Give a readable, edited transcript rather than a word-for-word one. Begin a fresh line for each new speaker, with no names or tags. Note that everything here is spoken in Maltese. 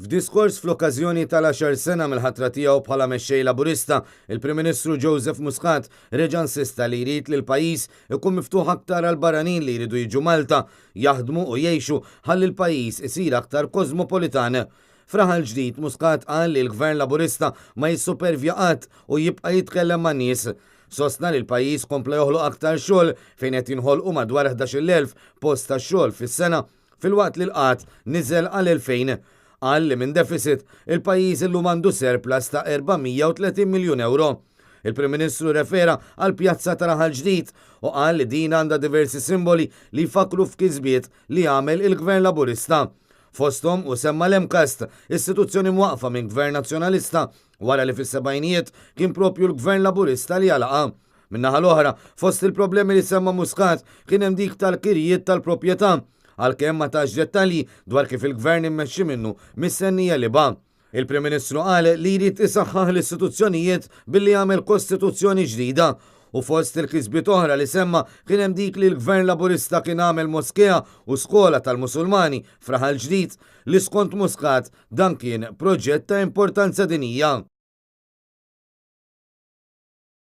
F'diskors fl-okkażjoni tal-10 sena mill-ħatra tiegħu bħala mexxej Laburista, il-Prim Ministru Joseph Muscat reġa' insista li jrid li l-pajjiż ikun miftuħ aktar għal barranin li jridu jiġu Malta, jaħdmu u jgħixu ħalli l-pajjiż isir aktar kosmopolitan. Fraħal ġdid Muscat qal li l-Gvern Laburista ma jissupervja qatt u jibqa' jitkellem man nies. Sostna li l-pajjiż kompla joħloq aktar xogħol fejn qed jinħolqu madwar 11,000 post ta' xogħol fis-sena filwaqt li l-qatt niżel għal 2000. Qal li minn deficit il-pajjiż illum għandu surplus ta' 430 miljun euro. Il-Prim Ministru refera għal pjazza ta' Raħal ġdid u qal li din għandha diversi simboli li jfakru f'kisbiet li għamel il-Gvern Laburista. Fosthom u semma l-Emkast, istituzzjoni mwaqfa minn Gvern Nazzjonalista wara li fis-sebgħinijiet kien propju l-Gvern Laburista li għalaqa. Min-naħa l-oħra, fost il-problemi li semma Muscat kien hemm dik tal-kirijiet tal-proprjetà, għalkemm ma tax dettalji dwar kif il-Gvern immexxi minnu mistennija li ba. Il-Prim Ministru qal li jrid isaħħaħ l-istituzzjonijiet billi jagħmel kostituzzjoni ġdida u fost il-kisbiet oħra li semma kien hemm dik li l-Gvern Laburista kien għamel moskea u skola tal-Musulmani f'Raħal ġdid li skont Muscat dan kien proġett ta' importanza dinija.